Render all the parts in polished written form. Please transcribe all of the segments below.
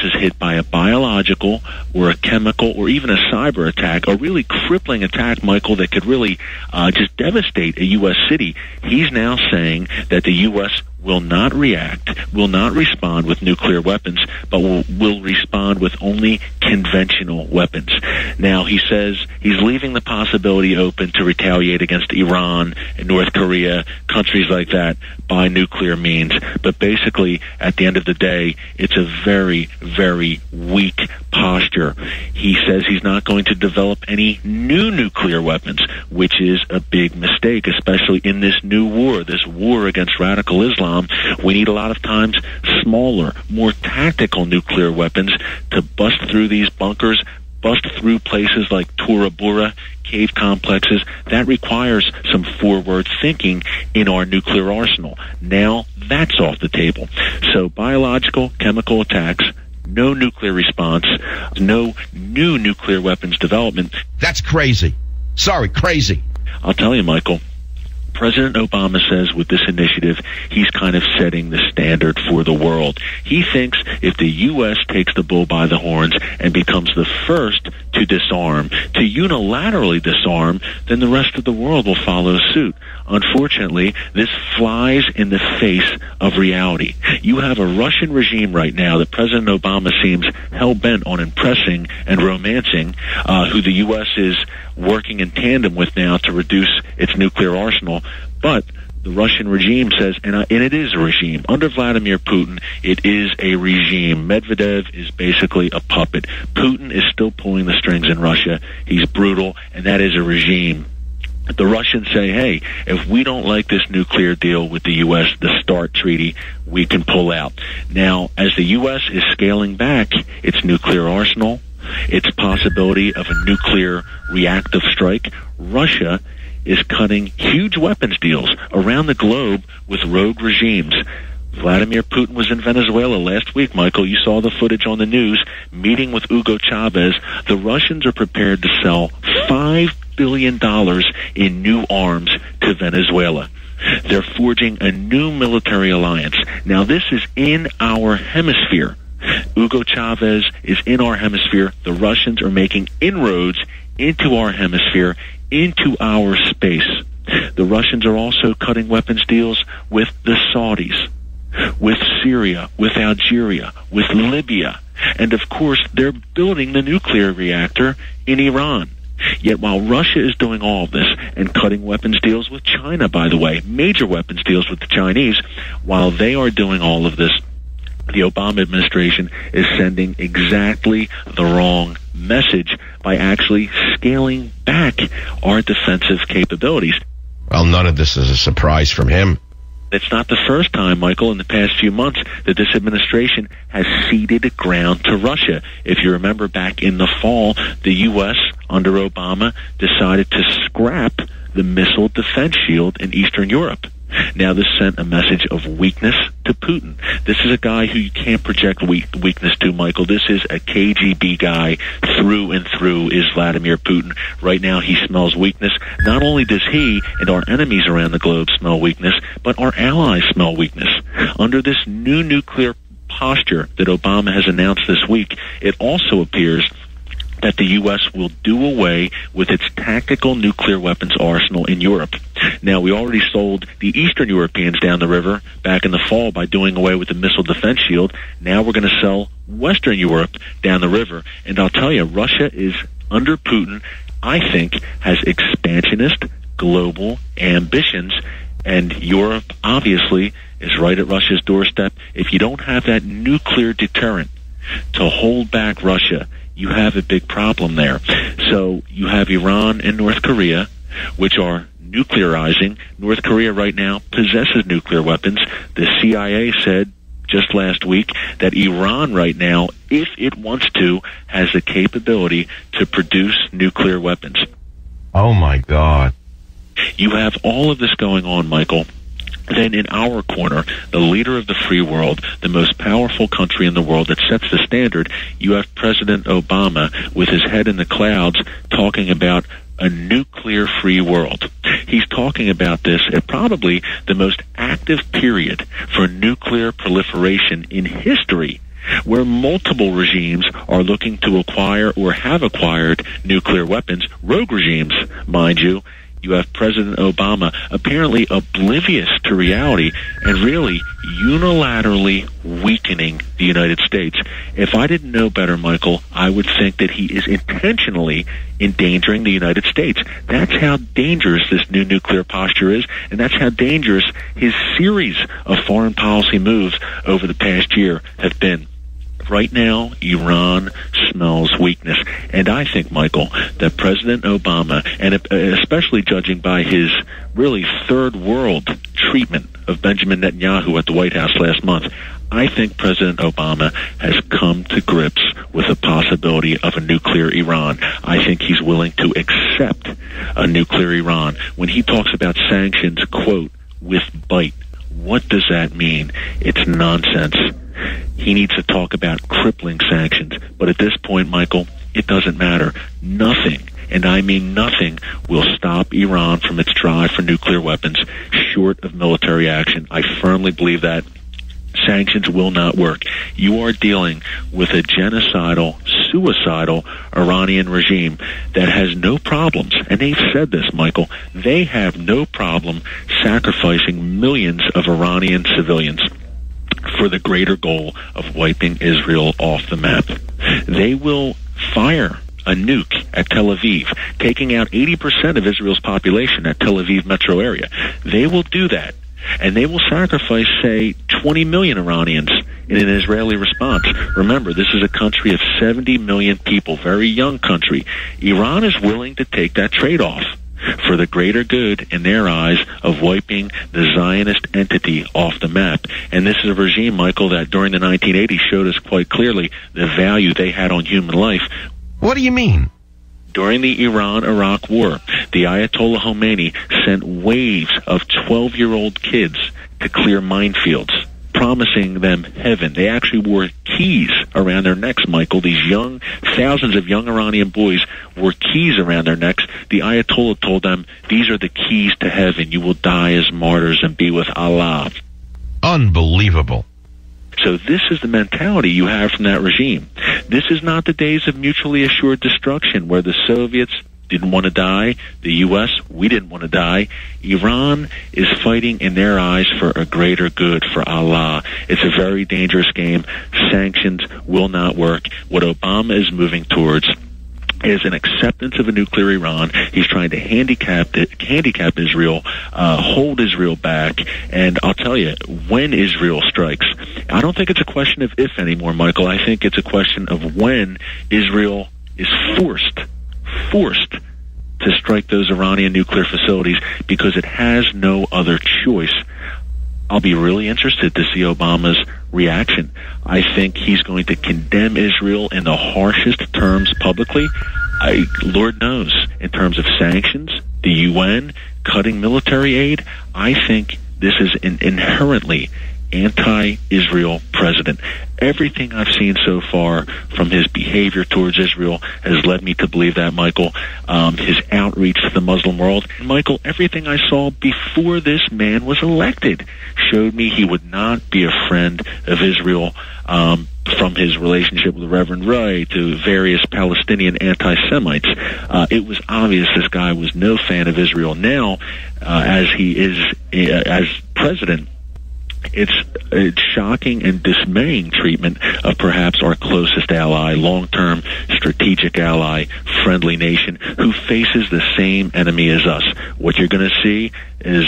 is hit by a biological or a chemical or even a cyber attack, a really crippling attack, Michael, that could really just devastate a U.S. city, he's now saying that the U.S. will not react, will not respond with nuclear weapons, but will respond with only conventional weapons. Now, he says he's leaving the possibility open to retaliate against Iran and North Korea, countries like that, by nuclear means. But basically, at the end of the day, it's a very, very weak posture. He says he's not going to develop any new nuclear weapons, which is a big mistake, especially in this new war, this war against radical Islam. We need a lot of times smaller, more tactical nuclear weapons to bust through these bunkers, bust through places like Tora Bora, cave complexes. That requires some forward thinking in our nuclear arsenal. Now that's off the table. So biological, chemical attacks, no nuclear response, no new nuclear weapons development. That's crazy. Sorry, crazy. I'll tell you, Michael, President Obama says with this initiative, he's kind of setting the standard for the world. He thinks if the U.S. takes the bull by the horns and becomes the first to disarm, to unilaterally disarm, then the rest of the world will follow suit. Unfortunately, this flies in the face of reality. You have a Russian regime right now that President Obama seems hell-bent on impressing and romancing, who the U.S. is working in tandem with now to reduce its nuclear arsenal. But the Russian regime says, and it is a regime. Under Vladimir Putin, it is a regime. Medvedev is basically a puppet. Putin is still pulling the strings in Russia. He's brutal, and that is a regime. The Russians say, hey, if we don't like this nuclear deal with the U.S., the START treaty, we can pull out. Now, as the U.S. is scaling back its nuclear arsenal, its possibility of a nuclear reactive strike, Russia is cutting huge weapons deals around the globe with rogue regimes. Vladimir Putin was in Venezuela last week, Michael. You saw the footage on the news, meeting with Hugo Chavez. The Russians are prepared to sell $5 billion in new arms to Venezuela. They're forging a new military alliance. Now, this is in our hemisphere. Hugo Chavez is in our hemisphere. The Russians are making inroads into our hemisphere, into our space. The Russians are also cutting weapons deals with the Saudis, with Syria, with Algeria, with Libya. And, of course, they're building the nuclear reactor in Iran. Yet while Russia is doing all of this and cutting weapons deals with China, by the way, major weapons deals with the Chinese, while they are doing all of this, the Obama administration is sending exactly the wrong message by actually scaling back our defensive capabilities. Well, none of this is a surprise from him. It's not the first time, Michael, in the past few months that this administration has ceded ground to Russia. If you remember back in the fall, the U.S., under Obama, decided to scrap the missile defense shield in Eastern Europe. Now, this sent a message of weakness to Putin. This is a guy who you can't project weakness to, Michael. This is a KGB guy through and through is Vladimir Putin. Right now, he smells weakness. Not only does he and our enemies around the globe smell weakness, but our allies smell weakness. Under this new nuclear posture that Obama has announced this week, it also appears that the U.S. will do away with its tactical nuclear weapons arsenal in Europe. Now, we already sold the Eastern Europeans down the river back in the fall by doing away with the missile defense shield. Now we're going to sell Western Europe down the river. And I'll tell you, Russia is, under Putin, I think, has expansionist global ambitions. And Europe, obviously, is right at Russia's doorstep. If you don't have that nuclear deterrent to hold back Russia, you have a big problem there. So you have Iran and North Korea, which are nuclearizing. North Korea right now possesses nuclear weapons. The CIA said just last week that Iran right now, if it wants to, has the capability to produce nuclear weapons. Oh, my God. You have all of this going on, Michael. Then in our corner, the leader of the free world, the most powerful country in the world that sets the standard, you have President Obama with his head in the clouds talking about a nuclear-free world. He's talking about this at probably the most active period for nuclear proliferation in history. where multiple regimes are looking to acquire or have acquired nuclear weapons, rogue regimes, mind you. You have President Obama apparently oblivious to reality and really unilaterally weakening the United States. If I didn't know better, Michael, I would think that he is intentionally endangering the United States. That's how dangerous this new nuclear posture is, and that's how dangerous his series of foreign policy moves over the past year have been. Right now, Iran smells weakness. And I think, Michael, that President Obama, and especially judging by his really third world treatment of Benjamin Netanyahu at the White House last month, I think President Obama has come to grips with the possibility of a nuclear Iran. I think he's willing to accept a nuclear Iran. When he talks about sanctions, quote, with bite, what does that mean? It's nonsense. He needs to talk about crippling sanctions. But at this point, Michael, it doesn't matter. Nothing, and I mean nothing, will stop Iran from its drive for nuclear weapons short of military action. I firmly believe that. Sanctions will not work. You are dealing with a genocidal, suicidal Iranian regime that has no problems, and they've said this, Michael, they have no problem sacrificing millions of Iranian civilians for the greater goal of wiping Israel off the map. They will fire a nuke at Tel Aviv, taking out 80% of Israel's population at Tel Aviv metro area. They will do that, and they will sacrifice, say, 20 million Iranians in an Israeli response. Remember, this is a country of 70 million people, very young country. Iran is willing to take that trade-off for the greater good, in their eyes, of wiping the Zionist entity off the map. And this is a regime, Michael, that during the 1980s showed us quite clearly the value they had on human life. What do you mean? During the Iran-Iraq War, the Ayatollah Khomeini sent waves of 12-year-old kids to clear minefields, promising them heaven. They actually wore keys around their necks, Michael. These thousands of young Iranian boys wore keys around their necks. The Ayatollah told them, these are the keys to heaven. You will die as martyrs and be with Allah. Unbelievable. So this is the mentality you have from that regime. This is not the days of mutually assured destruction where the Soviets didn't want to die, the U.S., we didn't want to die. Iran is fighting in their eyes for a greater good, for Allah. It's a very dangerous game. Sanctions will not work. What Obama is moving towards is an acceptance of a nuclear Iran. He's trying to handicap Israel, hold Israel back, and I'll tell you, when Israel strikes, I don't think it's a question of if anymore, Michael. I think it's a question of when Israel is forced to strike those Iranian nuclear facilities, because it has no other choice. I'll be really interested to see Obama's reaction. I think he's going to condemn Israel in the harshest terms publicly. Lord knows, in terms of sanctions, the UN, cutting military aid, I think this is an inherently anti-Israel president. Everything I've seen so far from his behavior towards Israel has led me to believe that, Michael. His outreach to the Muslim world. Michael, everything I saw before this man was elected showed me he would not be a friend of Israel, from his relationship with Reverend Wright to various Palestinian anti-Semites. It was obvious this guy was no fan of Israel. Now, as he is as president, it's shocking and dismaying treatment of perhaps our closest ally, long-term strategic ally, friendly nation, who faces the same enemy as us. What you're going to see is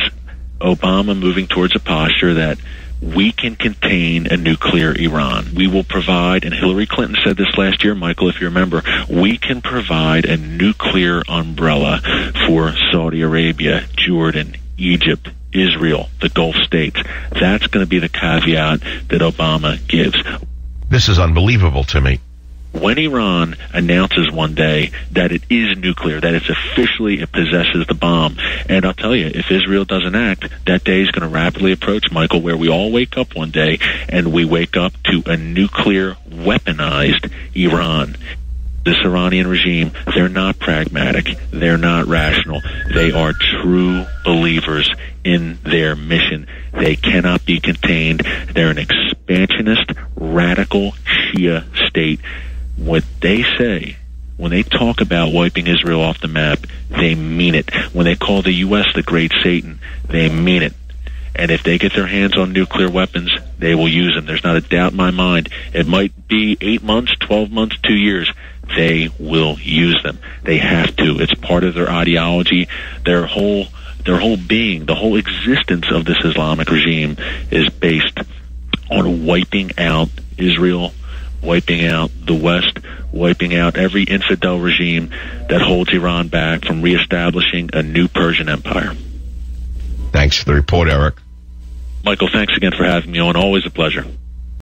Obama moving towards a posture that we can contain a nuclear Iran. We will provide, and Hillary Clinton said this last year, Michael, if you remember, we can provide a nuclear umbrella for Saudi Arabia, Jordan, Egypt, Israel, the Gulf states. That's going to be the caveat that Obama gives. This is unbelievable to me. When Iran announces one day that it is nuclear, that it's officially, it possesses the bomb, and I'll tell you, if Israel doesn't act, that day is going to rapidly approach, Michael, where we all wake up one day and we wake up to a nuclear weaponized Iran. This Iranian regime, they're not pragmatic. They're not rational. They are true believers in their mission. They cannot be contained. They're an expansionist, radical Shia state. What they say, when they talk about wiping Israel off the map, they mean it. When they call the U.S. the Great Satan, they mean it. And if they get their hands on nuclear weapons, they will use them. There's not a doubt in my mind. It might be 8 months, 12 months, 2 years. They will use them. They have to. It's part of their ideology. Their whole being, the whole existence of this Islamic regime is based on wiping out Israel, wiping out the West, wiping out every infidel regime that holds Iran back from reestablishing a new Persian empire. Thanks for the report, Eric. Michael, thanks again for having me on. Always a pleasure.